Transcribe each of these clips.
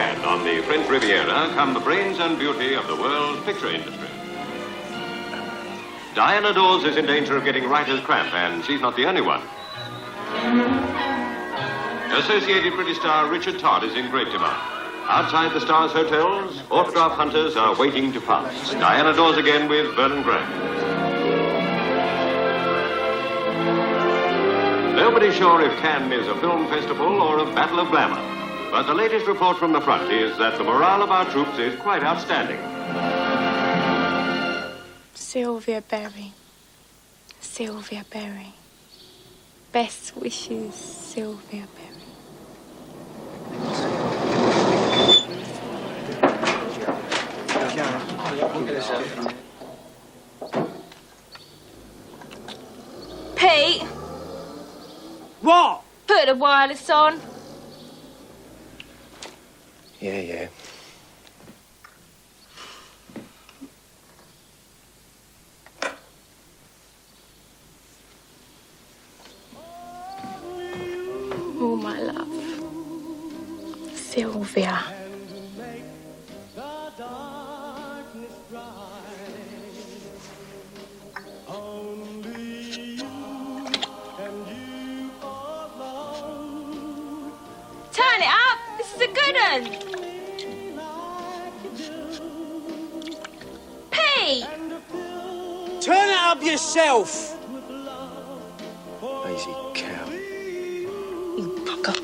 Cannes on the French Riviera come the brains and beauty of the world's picture industry. Diana Dawes is in danger of getting writer's cramp, and she's not the only one. Associated British star Richard Todd is in great demand. Outside the Stars hotels, autograph hunters are waiting to pass. Diana Dawes again with Vernon Graham. Nobody's sure if Cannes is a film festival or a battle of glamour. But the latest report from the front is that the morale of our troops is quite outstanding. Sylvia Berry. Sylvia Berry. Best wishes, Sylvia Berry. Pete! What? Put the wireless on. Yeah. Oh, my love. Sylvia. Turn it up. This is a good one. Pete! Turn it up yourself. Lazy cow. You bugger.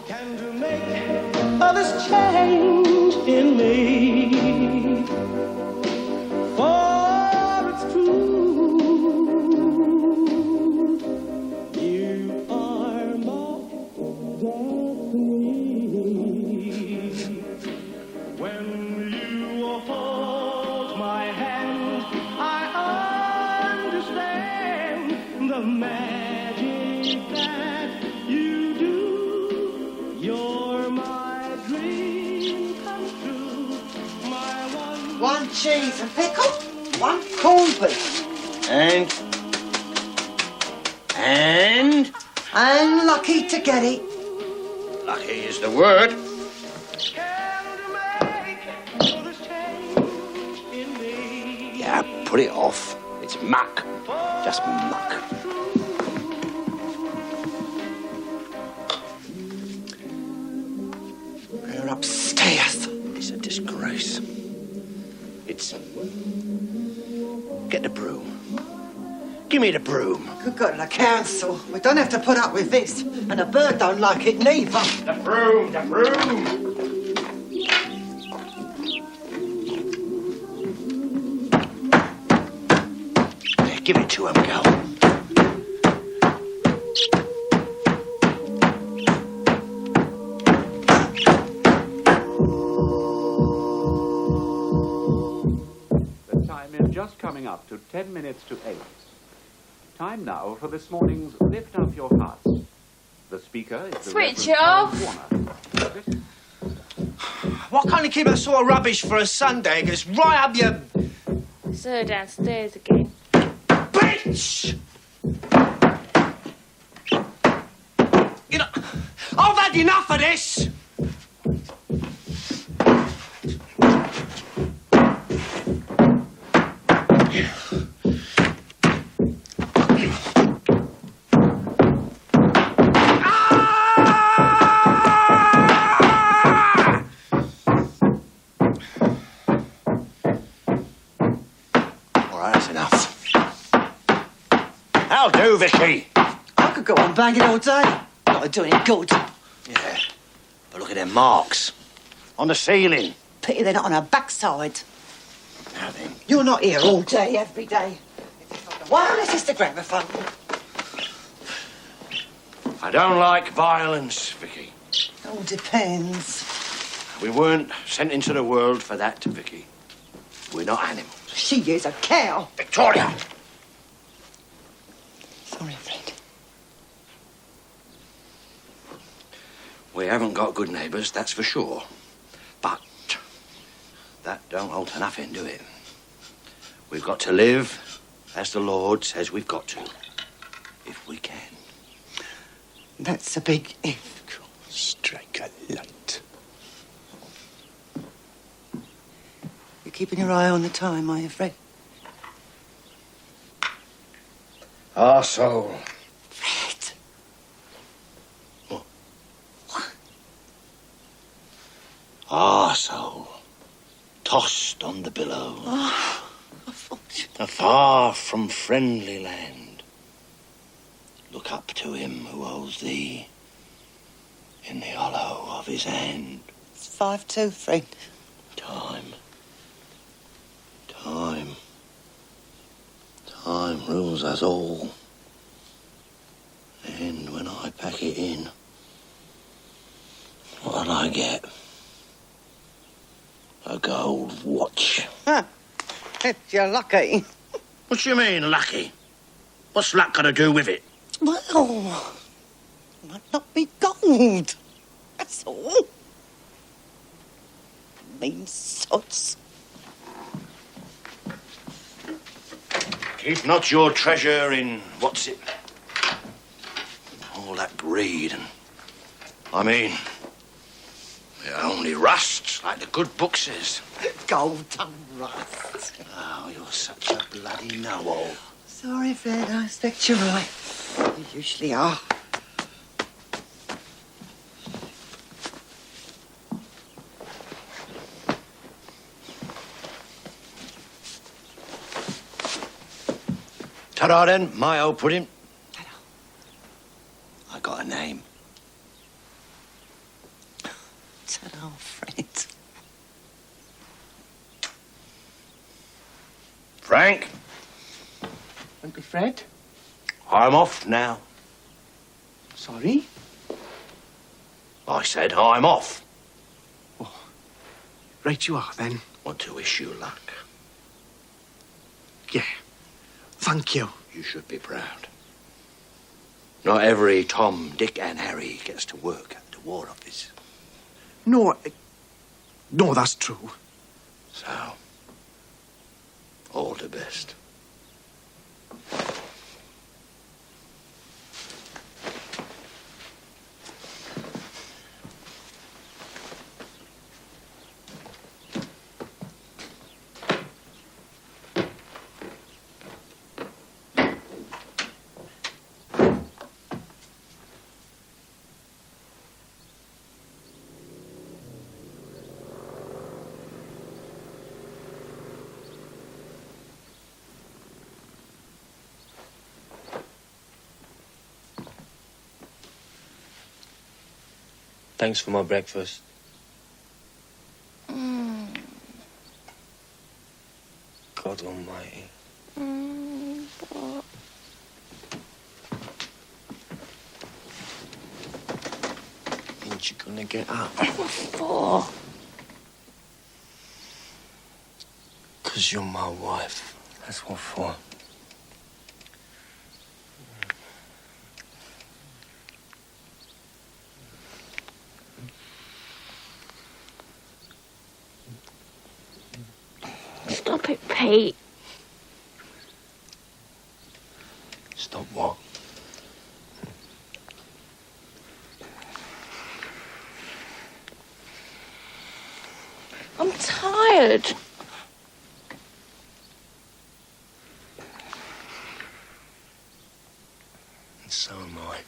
Can you make others change in me? For it's true, you are my destiny. When you hold my hand, I understand the magic that you do. You're my dream come true, my One cheese and pickle, one corned beef. And And lucky to get it. lucky is the word. Yeah, put it off. It's muck. Just muck. We're upstairs. It's a disgrace. It's... Get the broom. Give me the broom. Good God, the council. We don't have to put up with this. And the bird don't like it neither. The broom, the broom. There, give it to him, girl. The time is just coming up to 10 minutes to 8. Time now for this morning's Lift Up Your Hearts. The speaker is the Switch Reverend off. Warner. Why can't you keep that sort of rubbish for a Sunday? It goes right up your... It's her downstairs again. Bitch! You know, I've had enough of this. All right, that's enough. That'll do, Vicky. I could go on banging all day. Not doing it good. Yeah, but look at them marks on the ceiling. Pity they're not on her backside. Now then. You're not here all day, every day. Wireless is the gramophone. I don't like violence, Vicky. All depends. We weren't sent into the world for that, Vicky. We're not animals. She is a cow. Victoria! Sorry, Fred. We haven't got good neighbours, that's for sure. But that don't alter nothing, do it? We've got to live as the Lord says we've got to. If we can. That's a big if. Strike a light. You're keeping your eye on the time, are you, Fred? Arsehole. Fred! What? Arsehole. Tossed on the billow. Oh, I thought you... Afar from friendly land. Look up to him who holds thee in the hollow of his hand. It's 5-2, Fred. Time. Time. Time rules us all. And when I pack it in, what'll I get? A gold watch. Huh. If you're lucky. What do you mean, lucky? What's luck got to do with it? Well, might not be gold. That's all. Mean sods. Keep not your treasure in, what's it? All that greed and... I mean, it only rusts, like the good book says. Gold don't rust. Oh, you're such a bloody know-all. Sorry, Fred, I expect you're right. You usually are. Ta-da then, my old pudding. Ta-da. I got a name. Ta-da, Fred. Frank, Uncle Fred? I'm off now. Sorry? I said I'm off. Right you are, then. Want to wish you luck. Yeah. Thank you. You should be proud. Not every Tom, Dick and Harry gets to work at the War Office. No, that's true. So, all the best. Thanks for my breakfast. God almighty. Ain't you gonna get up? What for? 'Cause you're my wife. That's what for. Stop it, Pete. Stop what? I'm tired. And so am I.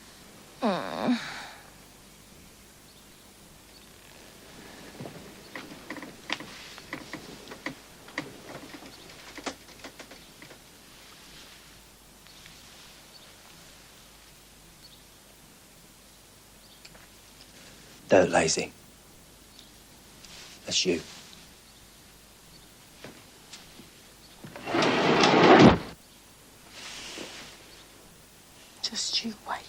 Dirt lazy. That's you. Just you wait.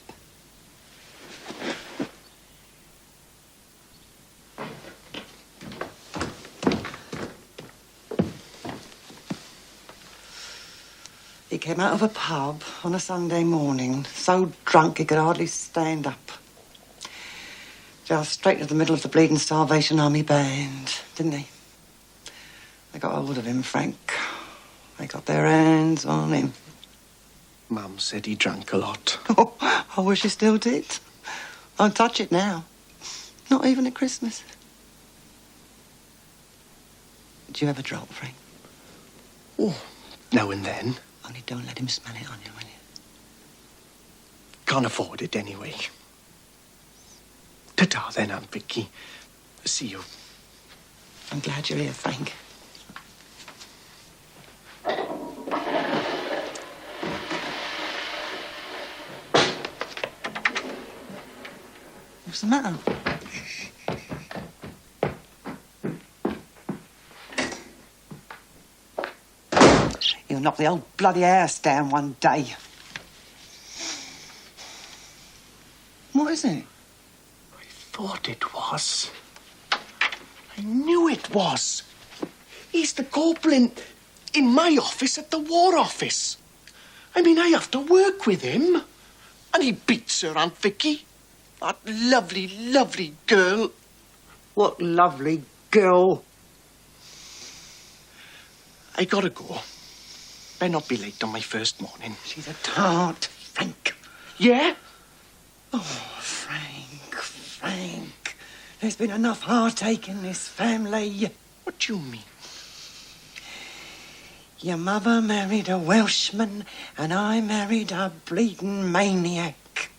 He came out of a pub on a Sunday morning, so drunk he could hardly stand up. Just straight to the middle of the bleeding Salvation Army band, didn't he? They got hold of him, Frank. They got their hands on him. Mum said he drank a lot. Oh, I wish he still did. Don't touch it now. Not even at Christmas. Do you ever drop, Frank? Oh, now and then. Only don't let him smell it on you, will you? Can't afford it anyway. Ta-ta then, Aunt Vicky. See you. I'm glad you're here, Frank. What's the matter? You'll knock the whole bloody house down one day. What is it? I thought it was. I knew it was. He's the corporal in my office at the War Office. I mean, I have to work with him. And he beats her, Aunt Vicky. That lovely, lovely girl. What lovely girl. I gotta go. Better not be late on my first morning. She's a tart, Frank. Yeah? Oh, Frank. There's been enough heartache in this family. What do you mean? Your mother married a Welshman and I married a bleeding maniac.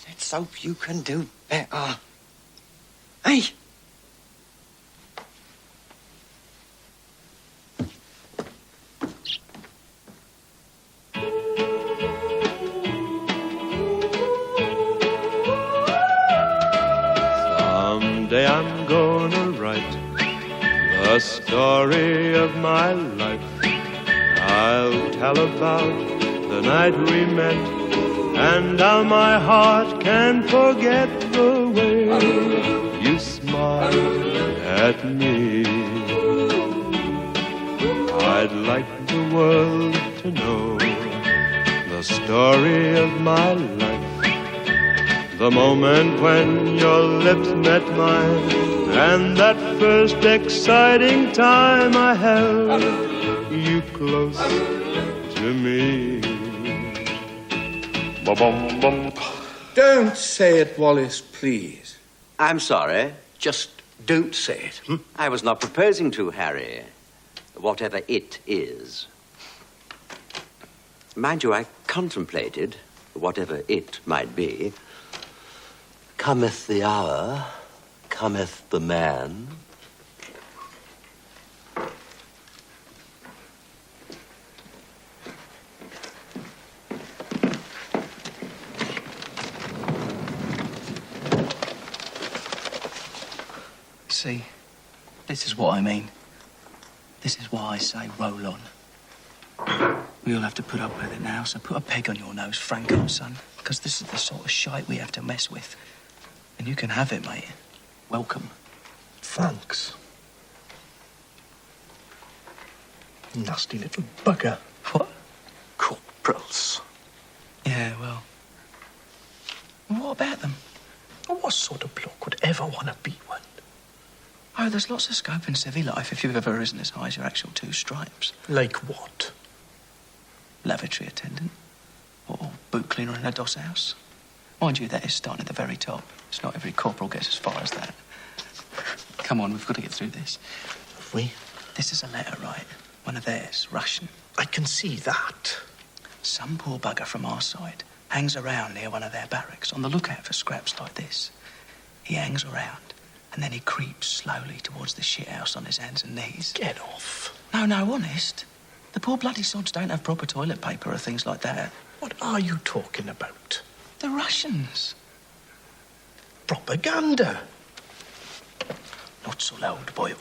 Let's hope you can do better. Hey! Someday I'm gonna write the story of my life. I'll tell about the night we met and how my heart can forget the way you smiled at me. I'd like the world to know the story of my life. The moment when your lips met mine, and that first exciting time I held you close to me. Ba-bum-bum. Don't say it, Wallace, please. I'm sorry. Just don't say it. I was not proposing to, Harry. Whatever it is. Mind you, I contemplated, whatever it might be. Cometh the hour, cometh the man. See, this is what I mean. This is why I say roll on. We all have to put up with it now, so put a peg on your nose, Frank, old son, because this is the sort of shite we have to mess with. And you can have it, mate. Welcome. Thanks. Nasty little bugger. What? Corporals. Yeah, well. What about them? What sort of bloke would ever want to be one? Oh, there's lots of scope in civvy life if you've ever risen as high as your actual 2 stripes. Like what? Lavatory attendant. Or boot cleaner in a doss house. Mind you, that is starting at the very top. It's not every corporal gets as far as that. Come on, we've got to get through this. Have we? This is a letter, right? One of theirs, Russian. I can see that. Some poor bugger from our side hangs around near one of their barracks on the lookout for scraps like this. He hangs around, and then he creeps slowly towards the shithouse on his hands and knees. Get off. No, honest. The poor bloody sods don't have proper toilet paper or things like that. What are you talking about? The Russians. Propaganda. Not so loud, boy.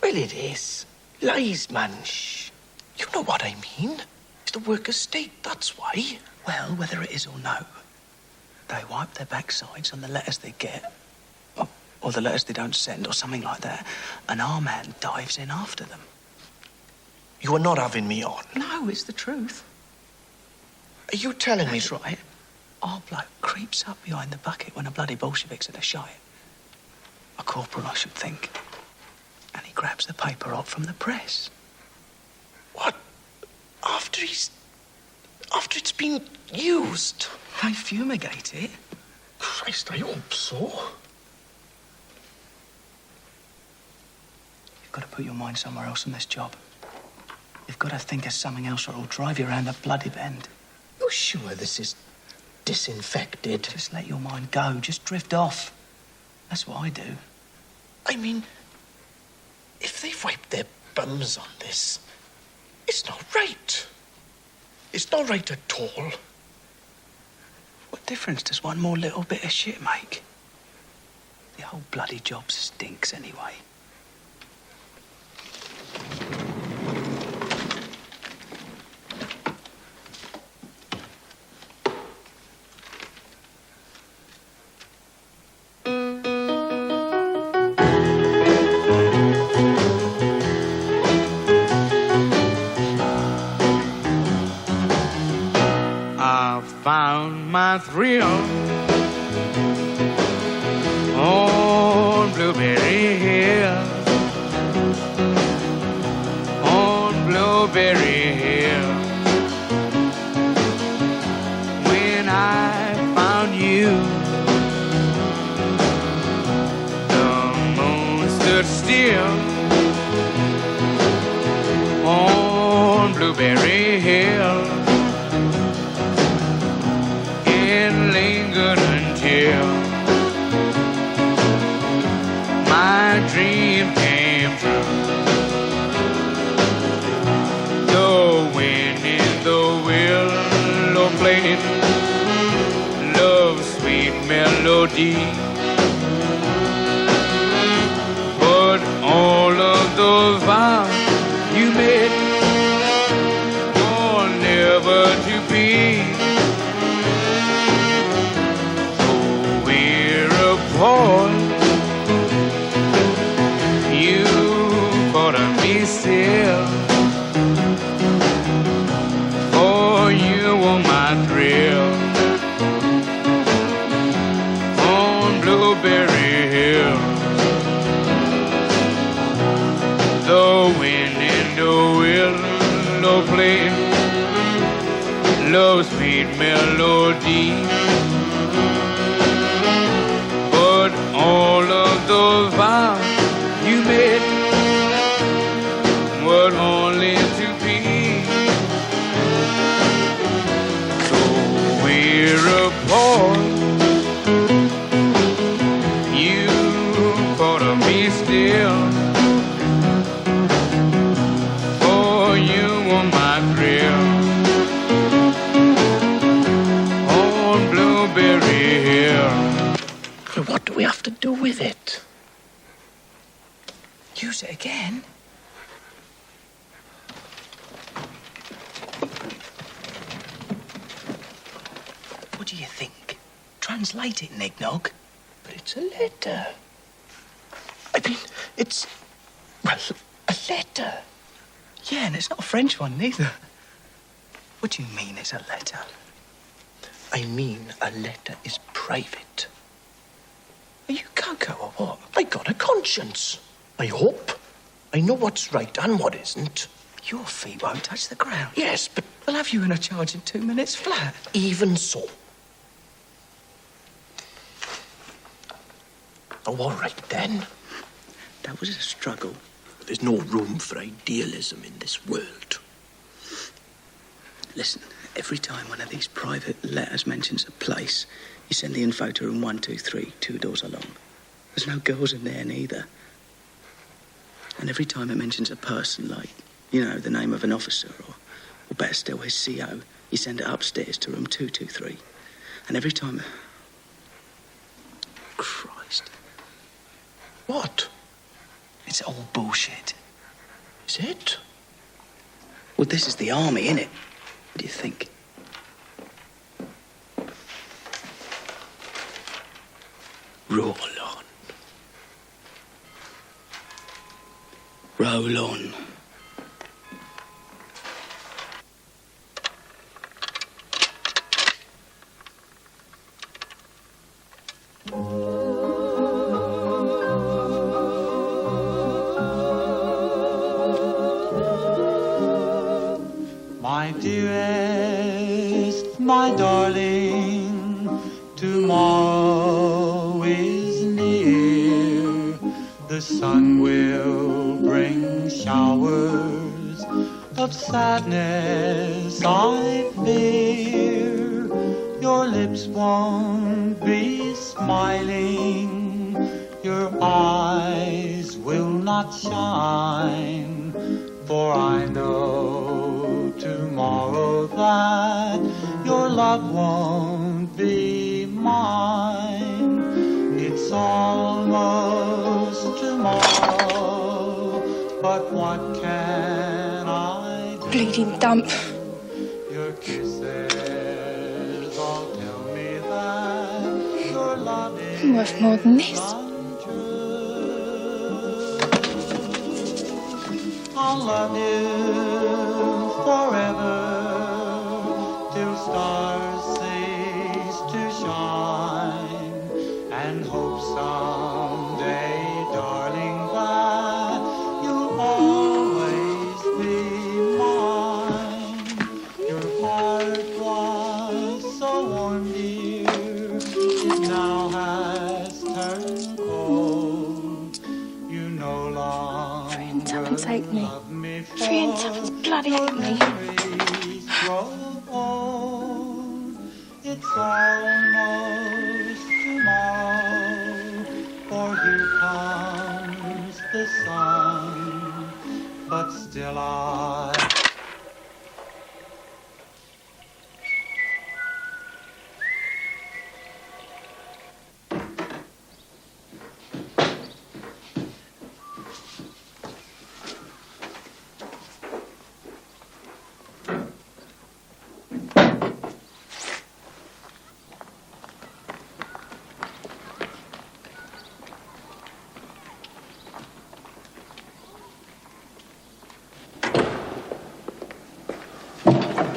Well, it is. Lies, man. Shh. You know what I mean. It's the workers' state, that's why. Well, whether it is or no, they wipe their backsides on the letters they get, or the letters they don't send, or something like that, and our man dives in after them. You are not having me on. No, it's the truth. Are you telling me? That's right. Our bloke creeps up behind the bucket when a bloody Bolshevik's at a shite. A corporal, I should think. And he grabs the paper out from the press. What? After he's been used. They fumigate it. Christ, I hope so. You've got to put your mind somewhere else in this job. You've got to think of something else or it'll drive you around the bloody bend. You're sure this is disinfected? Just let your mind go. Just drift off. That's what I do. I mean, if they've wiped their bums on this, it's not right. It's not right at all. What difference does one more little bit of shit make? The whole bloody job stinks anyway. Found my thrill on Blueberry Hill, on Blueberry Hill. When I found you, the moon stood still on Blueberry Hill. Lingered until my dream came true. The wind in the willow played love's sweet melody, but all of those vows you made were never to be. Boy, you caught me still, for you were my thrill on Blueberry Hill. The wind in the willow played love's sweet melody, all of those vows you made were only to be. So we're apart. You caught me still, for you were my thrill on Blueberry Hill. What do we have to do with it? Use it again? What do you think? Translate it, Nignog. But it's a letter. I mean, it's... well, a letter. Yeah, and it's not a French one, neither. What do you mean it's a letter? I mean a letter is private. Are you Coco or what? I got a conscience. I hope. I know what's right and what isn't. Your feet won't touch the ground. Yes, but... I'll have you in a charge in 2 minutes flat. Even so. Oh, all right, then. That was a struggle. There's no room for idealism in this world. Listen, every time one of these private letters mentions a place, you send the info to room 123, 2 doors along. There's no girls in there neither. And every time it mentions a person, like, you know, the name of an officer, or better still, his CO, you send it upstairs to room 223. And every time... Christ. What? It's all bullshit. Is it? Well, this is the army, innit? What do you think? Roll on. Roll on. My dearest my darling, tomorrow is near. The sun will bring showers of sadness, I fear. Your lips won't be smiling, your eyes will not shine, for I know tomorrow that your love won't be mine. It's almost tomorrow, but what can I do? Bleeding dump. Your kisses all tell me that your love is I'm worth more than this. I'll love you forever till stars cease to shine, and hope someday, darling, that you'll always be mine. Your heart was so warm, dear, it now has turned cold. You no longer Come and take me. Free and someone's bloody at me. It's almost tomorrow, for here comes the sun, but still I...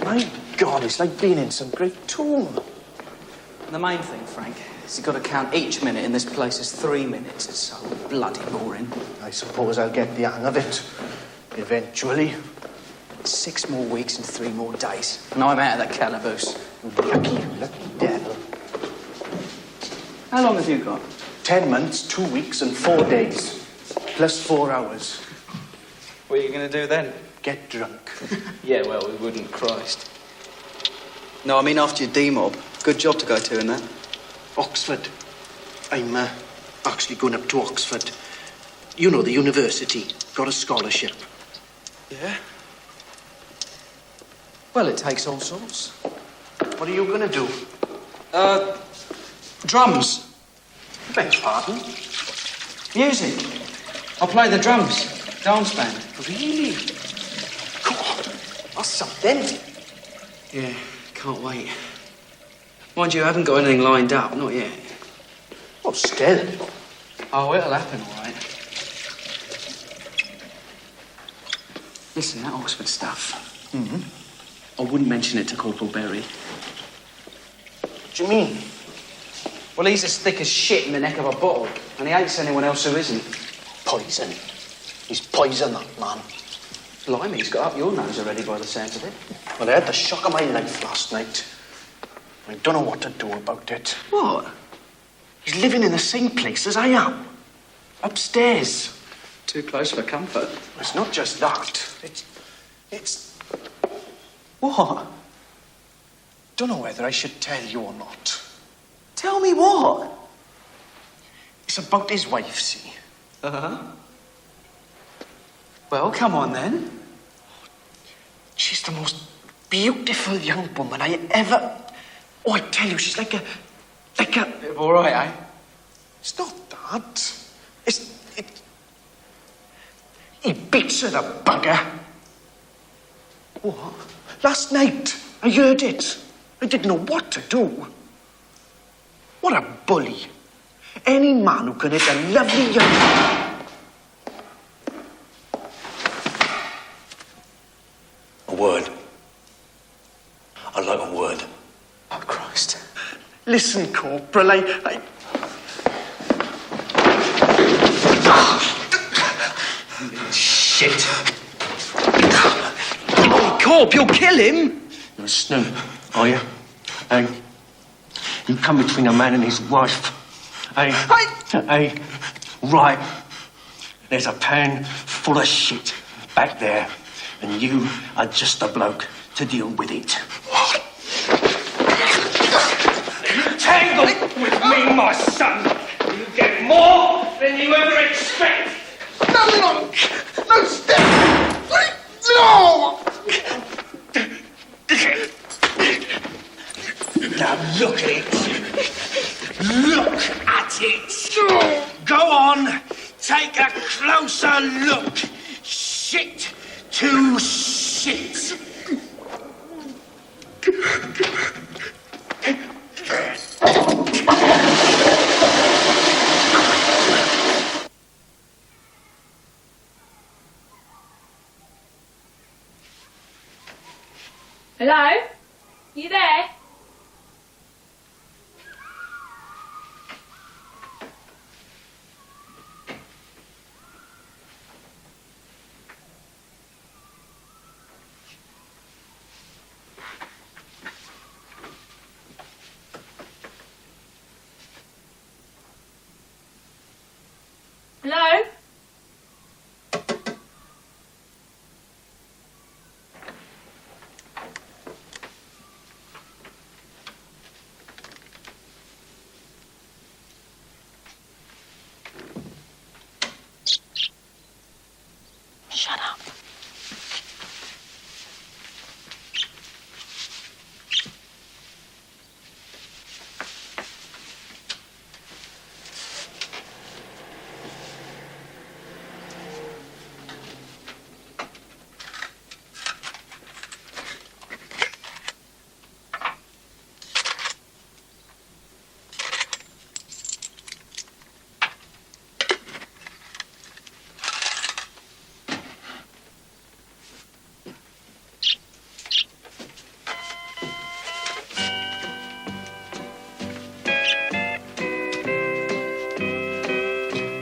My God, it's like being in some great tomb. The main thing, Frank, is you've got to count each minute in this place as 3 minutes. It's so bloody boring. I suppose I'll get the hang of it. Eventually. 6 more weeks and 3 more days. And I'm out of that calaboose. Lucky devil. How long have you got? 10 months, 2 weeks and 4 days. Plus 4 hours. What are you going to do then? Get drunk. Yeah, well, we wouldn't, Christ. No, I mean after your D-mob. Good job to go to in that. Oxford. I'm actually going up to Oxford. You know, the university. Got a scholarship. Yeah? Well, it takes all sorts. What are you going to do? Drums. Beg pardon? Music. I'll play the drums. Dance band. Really? God, that's something. Yeah, can't wait. Mind you, I haven't got anything lined up, not yet. Well, still. Oh, it'll happen, all right. Listen, that Oxford stuff. Mm-hmm. I wouldn't mention it to Corporal Berry. What do you mean? Well, he's as thick as shit in the neck of a bottle, and he hates anyone else who isn't. Poison. He's poison, that man. Blimey, he's got up your nose already by the sound of it. Well, I had the shock of my life last night. I don't know what to do about it. What? He's living in the same place as I am. Upstairs. Too close for comfort. It's not just that. It's... What? Don't know whether I should tell you or not. Tell me what? It's about his wife, see? Uh-huh. Well, come on then. She's the most beautiful young woman I ever... Oh, I tell you, she's like a... All right, eh? It's not that. He beats her, the bugger. What? Last night, I heard it. I didn't know what to do. What a bully. Any man who can hit a lovely young... A word. I'd like a word. Oh, Christ. Listen, Corporal, I... Shit. Hey, Corp, you'll kill him. You're a snoop, are you? Hey, you come between a man and his wife. Hey, hey, right. There's a pan full of shit back there, and you are just the bloke to deal with it. You tangle with me, my son. You get more than you ever expect. No, step! No! Now look at it. Look at it. Go on, take a closer look. Shit to shit. Hello? You there? Hello? Shut up.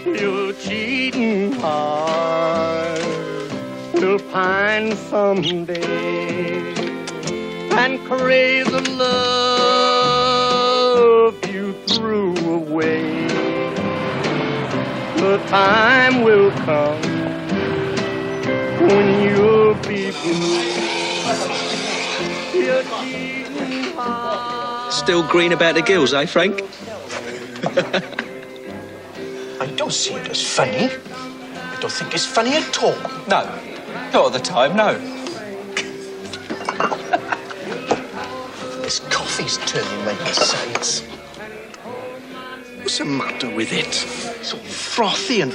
You're cheating hard. We'll find someday and crazy love you threw away. The time will come when you'll be blue. You're cheating hard. Still green about the gills, eh, Frank? I don't see it as funny. I don't think it's funny at all. No, not at the time, no. This coffee's turning my sides. What's the matter with it? It's all frothy and...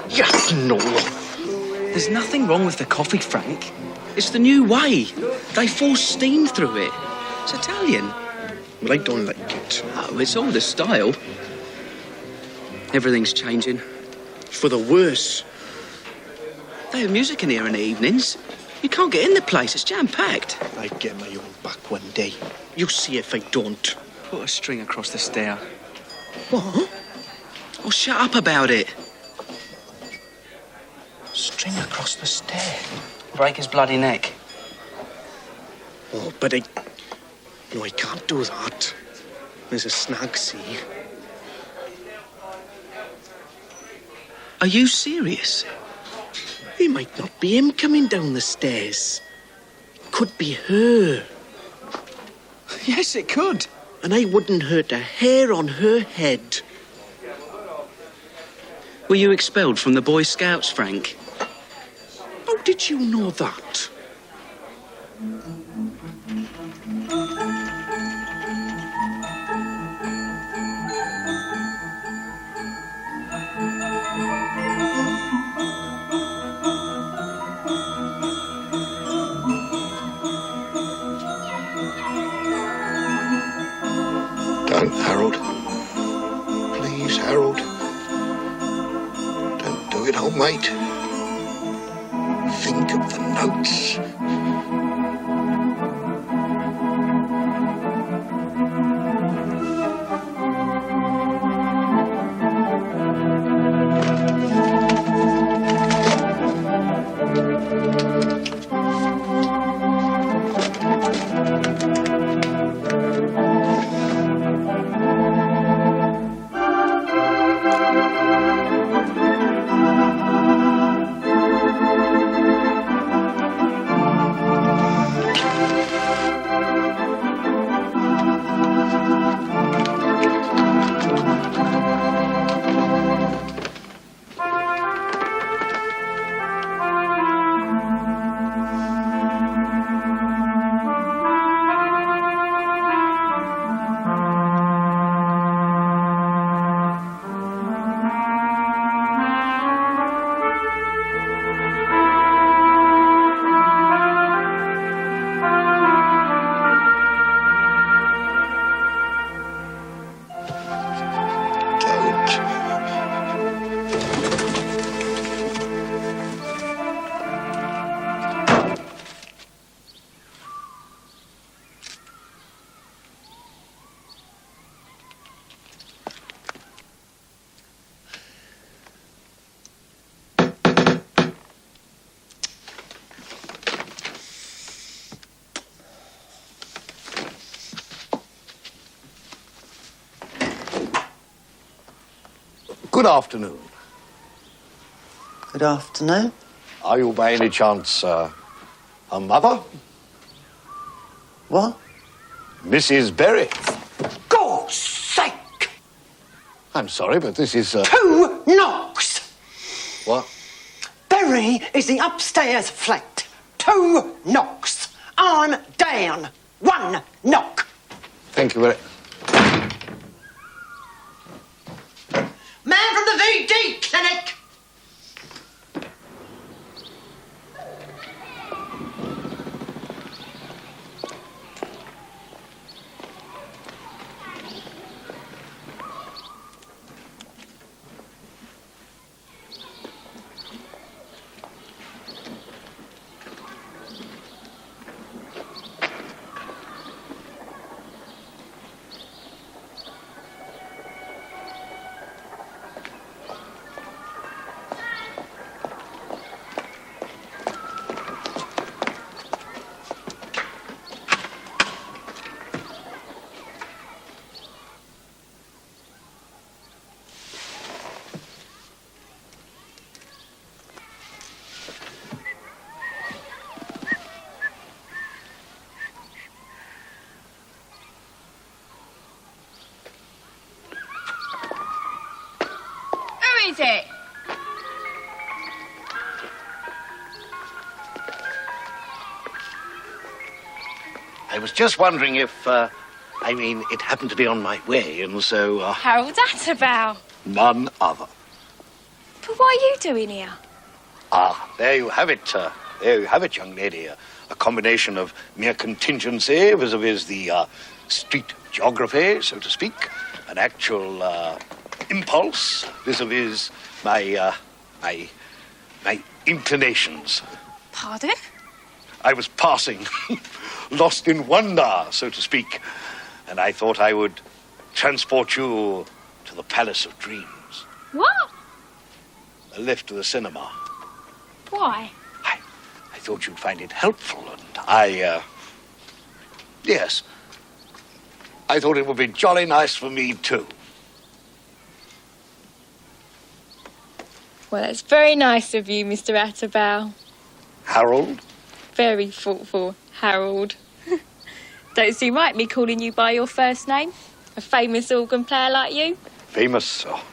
Yes, no. There's nothing wrong with the coffee, Frank. It's the new way. They force steam through it. It's Italian. Well, I don't like it. Oh, it's all the style. Everything's changing. For the worse. They have music in here in the evenings. You can't get in the place. It's jam-packed. I get my own back one day. You see if I don't. Put a string across the stair. What? Oh, shut up about it. String across the stair? Break his bloody neck. Oh, but No, I can't do that. There's a snag, see? Are you serious? It might not be him coming down the stairs. It could be her. Yes, it could. And I wouldn't hurt a hair on her head. Were you expelled from the Boy Scouts, Frank? How did you know that? Don't, Harold. Please, Harold. Don't do it, old mate. Think of the notes. Good afternoon. Good afternoon. Are you by any chance, a mother? What? Mrs. Berry. God's sake! I'm sorry, but this is, 2 knocks! What? Berry is the upstairs flat. 2 knocks. I'm down. 1 knock. Thank you very... Man from the VD clinic! Who is it? I was just wondering if, it happened to be on my way, and so, Harold Atterbow. none other. But what are you doing here? Ah, there you have it, there you have it, young lady. A combination of mere contingency vis-a-vis the, street geography, so to speak, an actual, impulse vis-a-vis my inclinations. Pardon? I was passing, lost in wonder, so to speak, and I thought I would transport you to the Palace of Dreams. What? A lift to the cinema. Why? I thought you'd find it helpful, and yes, I thought it would be jolly nice for me, too. Well, that's very nice of you, Mr. Atterbow. Harold? Very thoughtful, Harold. Don't seem right me calling you by your first name. A famous organ player like you. Famous? Oh,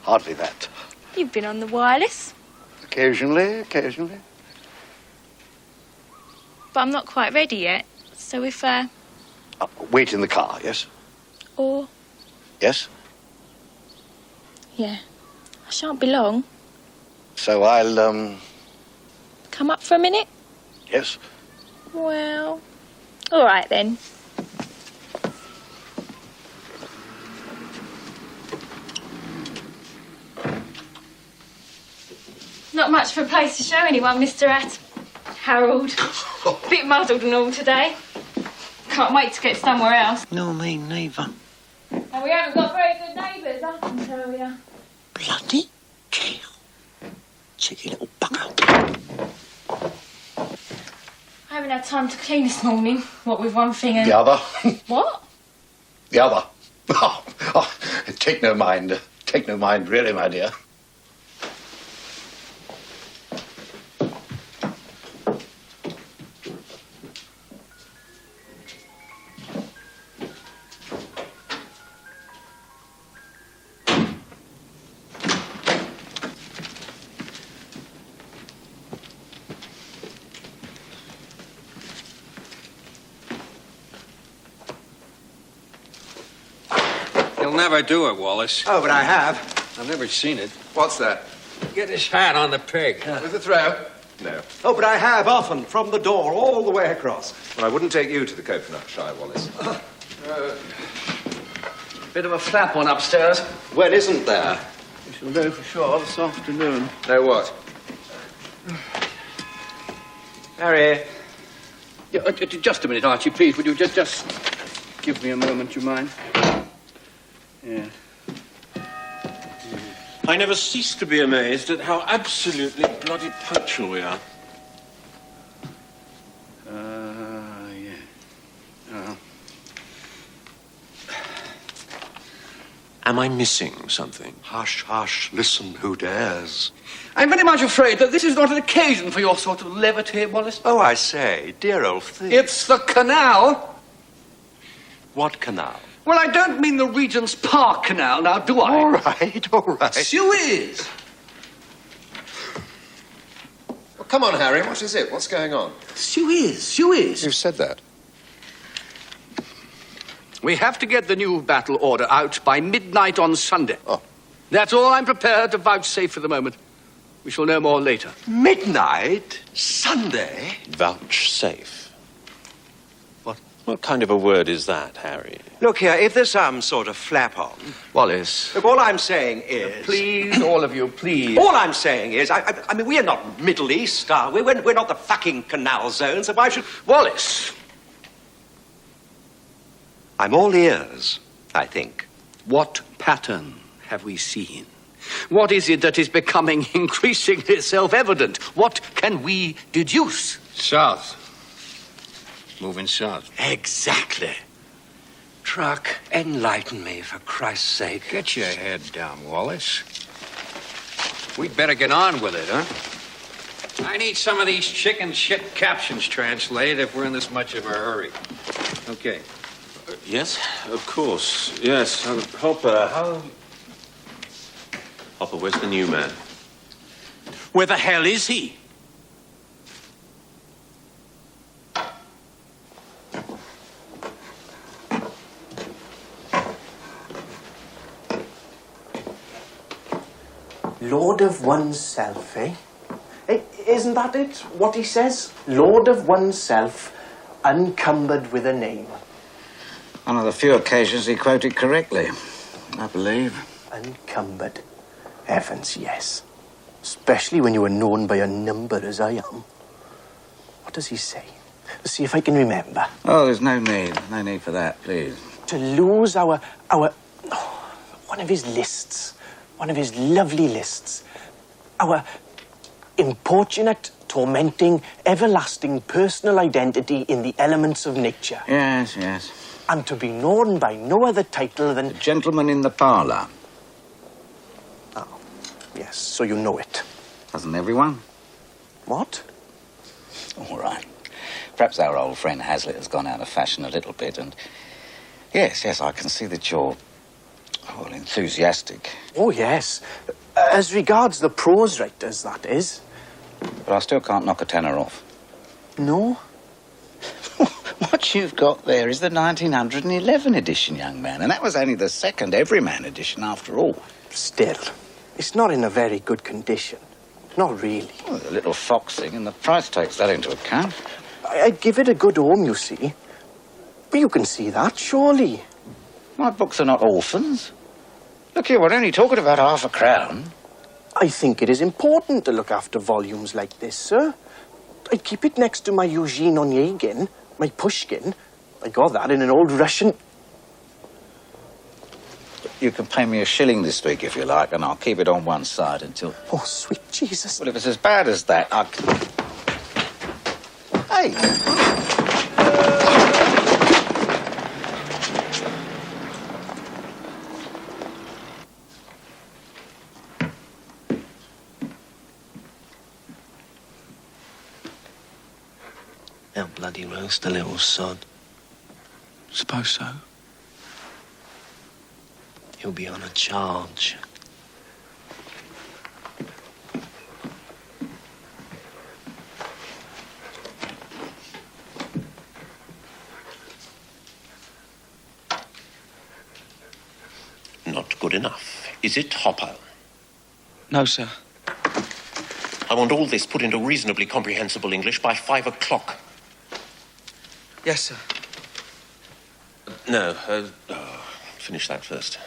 hardly that. You've been on the wireless. Occasionally. But I'm not quite ready yet. So if, Wait in the car, yes? Or... Yes? Yeah. I shan't be long. So I'll, Come up for a minute? Yes? Well... All right, then. Not much for a place to show anyone, Mr. Harold. Bit muddled and all today. Can't wait to get somewhere else. No, me neither. And we haven't got very good neighbours, I can tell you. Bloody hell. Cheeky little bugger. I haven't had time to clean this morning, what with one thing and... The other? What? The other. Oh, take no mind, really, my dear. You'll never do it, Wallace. Oh, but I have. I've never seen it. What's that? Get his hat on the pig. With the throw? No. Oh, but I have often, from the door all the way across. Well, I wouldn't take you to the coconut shy, Wallace. Bit of a flap one upstairs. When isn't there? We shall know for sure this afternoon. Know what? Harry. Yeah, just a minute, Archie, please. Would you just give me a moment, you mind? Yeah. I never cease to be amazed at how absolutely bloody punctual we are. Yeah. Am I missing something? Hush, hush, listen, who dares? I'm very much afraid that this is not an occasion for your sort of levity, Wallace. Oh, I say, dear old thing. It's the canal. What canal? Well, I don't mean the Regent's Park Canal, now, do I? All right, all right. Suez. Well, come on, Harry, what is it? What's going on? Suez. You've said that. We have to get the new battle order out by midnight on Sunday. Oh. That's all I'm prepared to vouchsafe for the moment. We shall know more later. Midnight? Sunday? Vouchsafe. What kind of a word is that, Harry? Look here, if there's some sort of flap-on... Wallace. Look, all I'm saying is... Please, all of you, please. All I'm saying is, I mean, we're not Middle East, are we? We're not the fucking canal zone, so why should... Wallace! I'm all ears, I think. What pattern have we seen? What is it that is becoming increasingly self-evident? What can we deduce? South. Moving south. Exactly. Truck, enlighten me, for Christ's sake. Get your head down, Wallace. We'd better get on with it, huh? I need some of these chicken shit captions translated if we're in this much of a hurry. Okay. Yes, of course. Yes, Hopper. Hopper, where's the new man? Where the hell is he? Lord of oneself, eh? Isn't that it, what he says? Lord of oneself, uncumbered with a name. One of the few occasions he quoted correctly, I believe. Uncumbered. Heavens, yes. Especially when you are known by a number as I am. What does he say? Let's see if I can remember. Oh, there's no need. No need for that, please. To lose one of his lists. One of his lovely lists. Our importunate, tormenting, everlasting personal identity in the elements of nature. Yes, yes. And to be known by no other title than... The gentleman in the parlour. Oh, yes, so you know it. Doesn't everyone? What? All right. Perhaps our old friend Hazlitt has gone out of fashion a little bit, and... Yes, I can see that you're... well, enthusiastic. Oh, yes. As regards the prose writers, that is. But I still can't knock a tenor off. No? What you've got there is the 1911 edition, young man, and that was only the second Everyman edition after all. Still, it's not in a very good condition. Not really. Well, the little fox thing, and the price takes that into account. I'd give it a good home, you see. But you can see that, surely. My books are not orphans. Look here, we're only talking about £half. I think it is important to look after volumes like this, sir. I'd keep it next to my Eugene Onegin, my Pushkin. I got that in an old Russian... You can pay me £1 this week if you like, and I'll keep it on one side until... Oh, sweet Jesus. Well, if it's as bad as that, I can... Hey! They'll bloody roast the little sod. Suppose so. He'll be on a charge. Not good enough, is it, Hopper? No, sir. I want all this put into reasonably comprehensible English by 5 o'clock. Yes, sir. No, finish that first.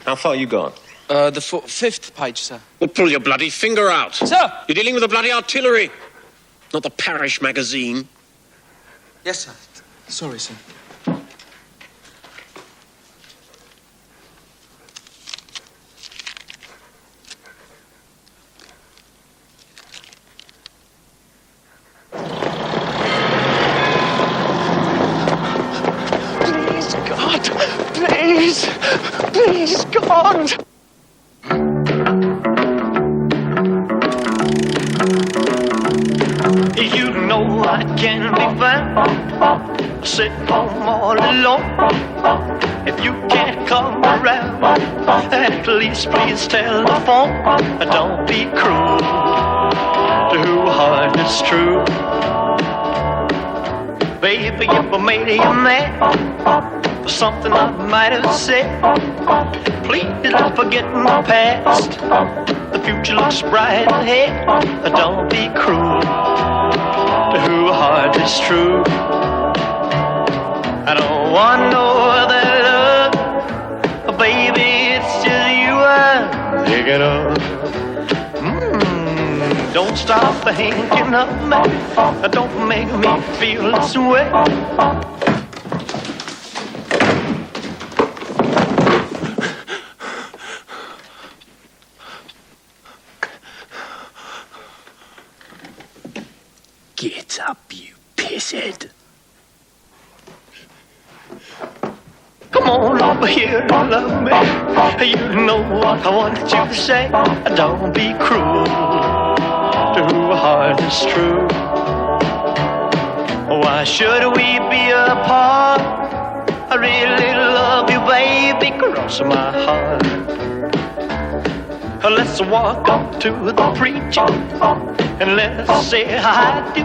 How far you gone? The 5th page, sir. Well, pull your bloody finger out. Sir! You're dealing with the bloody artillery, not the parish magazine. Yes, sir. Sorry, sir. Please, God, please. Please, please, God. You know I can't be found sitting home all alone. If you can't come around, at least please telephone. Don't be cruel to who heart is true. Baby, if I made you mad for something I might have said, please don't forget my past. The future looks bright ahead. Don't be cruel to who heart is true. I don't want no other love, baby, it's just you I'm thinking of. Don't stop thinking of me, don't make me feel this way. Get up, you pisshead. Come on over here and love me. You know what I wanted you to say. Don't be cruel to who heart is true. Why should we be apart? I really love you, baby, cross my heart. Let's walk up to the preacher and let's say I do.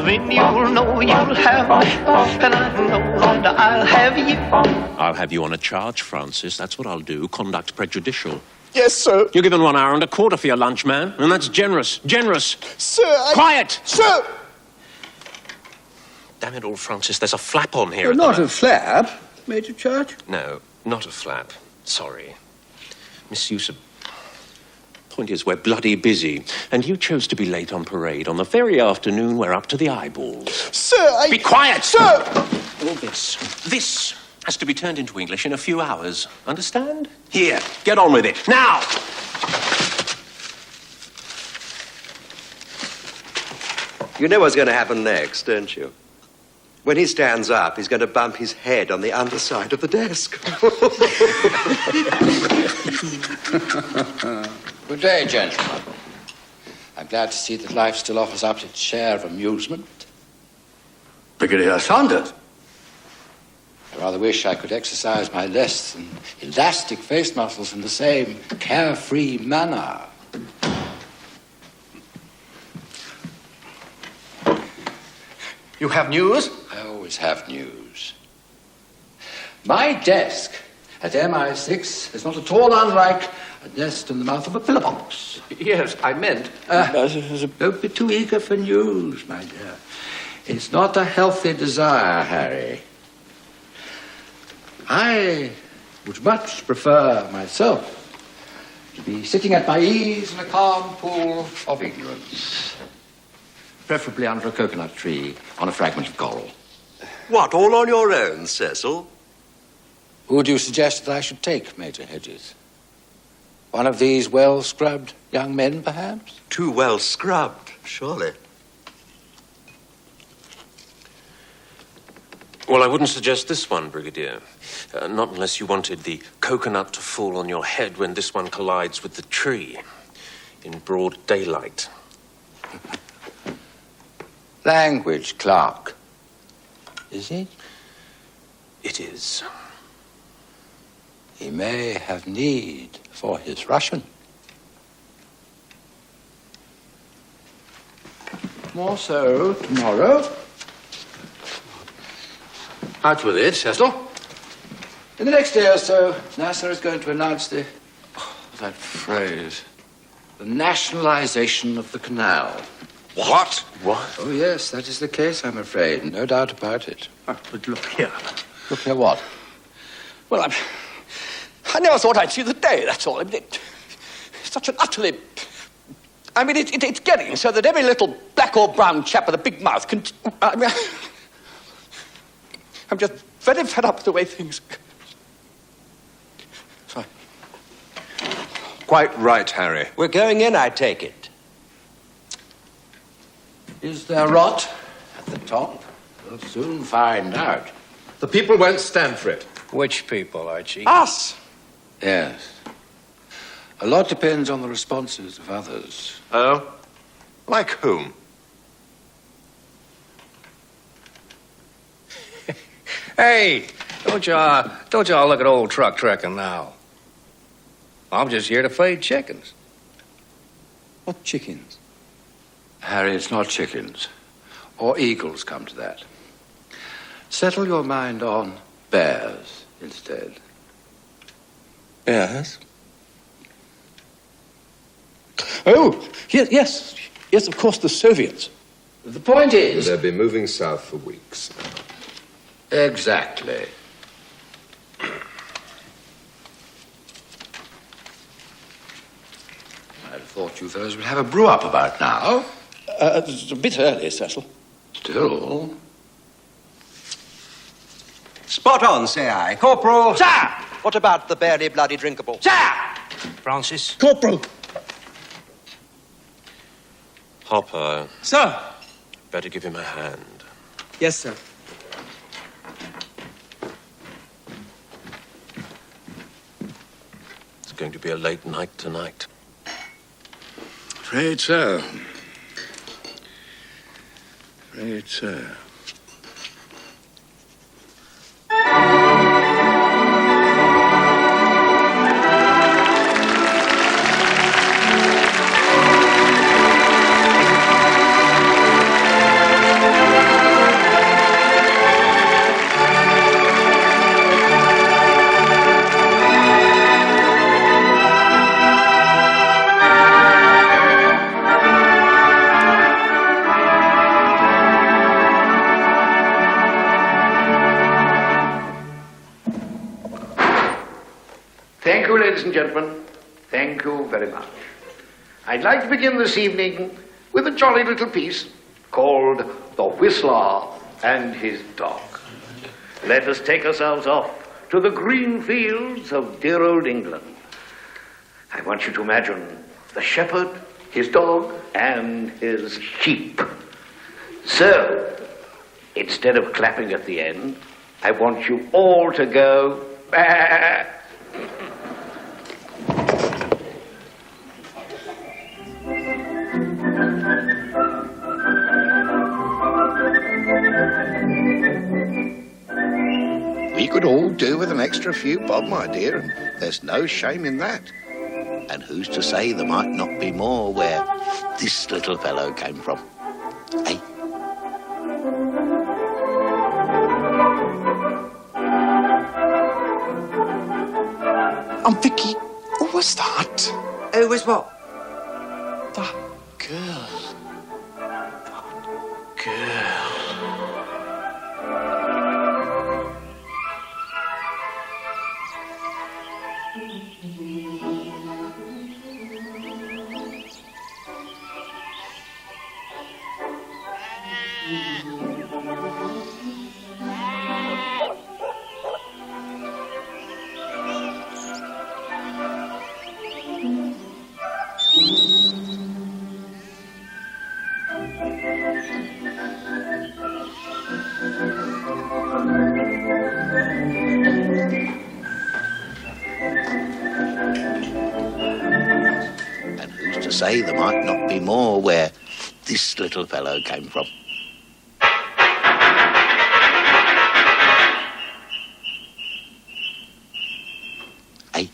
Then you'll know you'll have me, and I know that I'll have you. I'll have you on a charge, Francis. That's what I'll do. Conduct prejudicial. Yes, sir. You're given 1 hour and a quarter for your lunch, man. And that's generous. Generous. Sir, Quiet! Sir! Damn it all, Francis. There's a flap on here. Not a flap, Major Church. No, not a flap. Sorry. Misuse of... Point is, we're bloody busy, and you chose to be late on parade on the very afternoon we're up to the eyeballs. Sir, Be quiet! Sir! All this has to be turned into English in a few hours. Understand? Here, get on with it. Now! You know what's going to happen next, don't you? When he stands up, he's going to bump his head on the underside of the desk. Good day, gentlemen. I'm glad to see that life still offers up its share of amusement. Brigadier Saunders. I rather wish I could exercise my less than elastic face muscles in the same carefree manner. You have news? I always have news. My desk at MI6 is not at all unlike a nest in the mouth of a pillar box. Yes, I meant... Don't be too eager for news, my dear. It's not a healthy desire, Harry. I would much prefer myself to be sitting at my ease in a calm pool of ignorance. Preferably under a coconut tree on a fragment of coral. What, all on your own, Cecil? Who do you suggest that I should take, Major Hedges? One of these well-scrubbed young men, perhaps? Too well scrubbed, surely. Well, I wouldn't suggest this one, Brigadier. Not unless you wanted the coconut to fall on your head when this one collides with the tree in broad daylight. Language clerk. Is it? It is. He may have need for his Russian. More so tomorrow. Out with it, Cecil. In the next day or so, NASA is going to announce that phrase, the nationalization of the canal. What? What? Oh, yes, that is the case, I'm afraid. No doubt about it. But look here. Look here what? Well, I never thought I'd see the day, that's all. I mean, it's such an utterly... I mean, it's getting so that every little black or brown chap with a big mouth can... I mean, I'm just very fed up with the way things... Sorry. Quite right, Harry. We're going in, I take it. Is there rot at the top? We'll soon find out. The people won't stand for it. Which people, Archie? Us! Yes. A lot depends on the responses of others. Oh? Like whom? Hey, don't y'all look at old truck trekking now. I'm just here to feed chickens. What chickens? Harry, it's not chickens. Or eagles, come to that. Settle your mind on bears instead. Bears? Oh, yes, of course, the Soviets. The point is... They'll be moving south for weeks. Exactly. I'd thought you fellows would have a brew up about now. It's a bit early, Cecil. Still. Spot on, say I. Corporal. Sir! What about the barely bloody drinkable? Sir! Francis. Corporal. Hopper. Sir. Better give him a hand. Yes, sir. It's going to be a late night tonight. Afraid so. Afraid so. Thank you, ladies and gentlemen. Thank you very much. I'd like to begin this evening with a jolly little piece called The Whistler and His Dog. Let us take ourselves off to the green fields of dear old England. I want you to imagine the shepherd, his dog, and his sheep. So, instead of clapping at the end, I want you all to go, bah! We could all do with an extra few bob, my dear, and there's no shame in that. And who's to say there might not be more where this little fellow came from? Eh? Vicky, who was that? Who was what? That girl. Say there might not be more where this little fellow came from. Eh?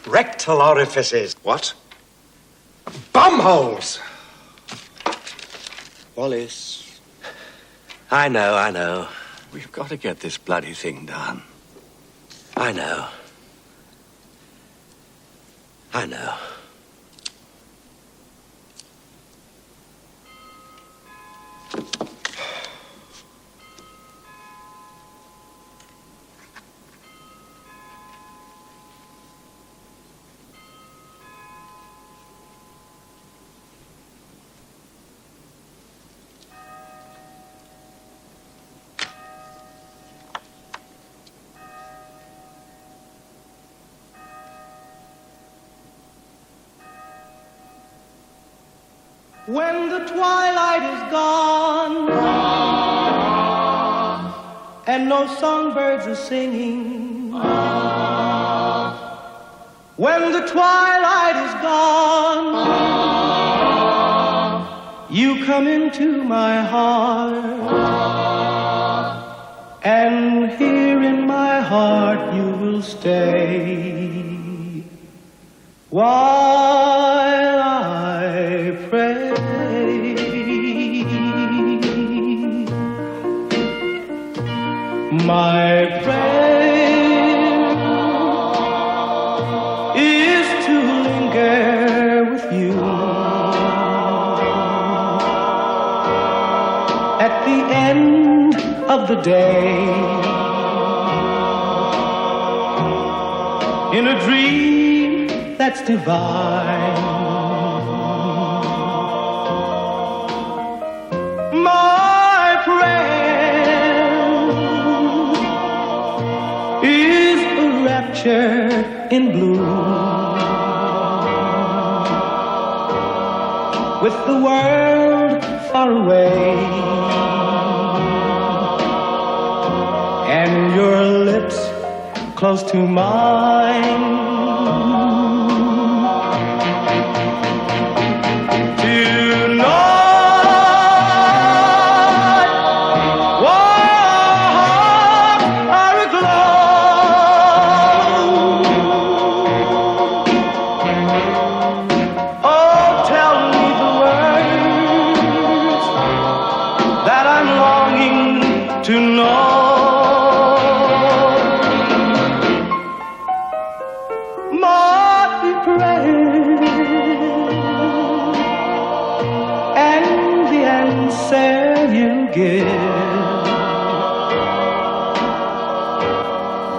Rectal orifices. What? Bumholes. Wallace. I know. We've got to get this bloody thing done. I know. When the twilight is gone and no songbirds are singing, when the twilight is gone, you come into my heart, and here in my heart you will stay while I pray. My prayer is to linger with you at the end of the day, in a dream that's divine. My prayer is a rapture in bloom, with the world far away and your lips close to mine.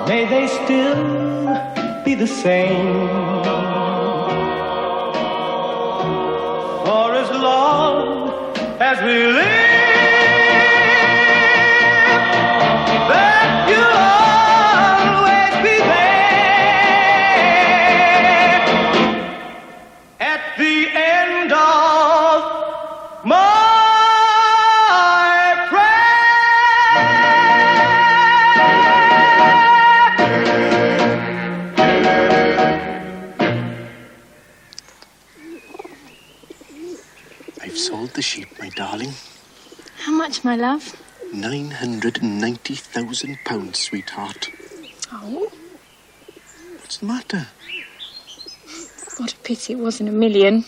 May they still be the same for as long as we live. That you'll always be there at the end of my the sheep, my darling. How much, my love? £990,000, sweetheart. Oh. What's the matter? What a pity it wasn't $1 million.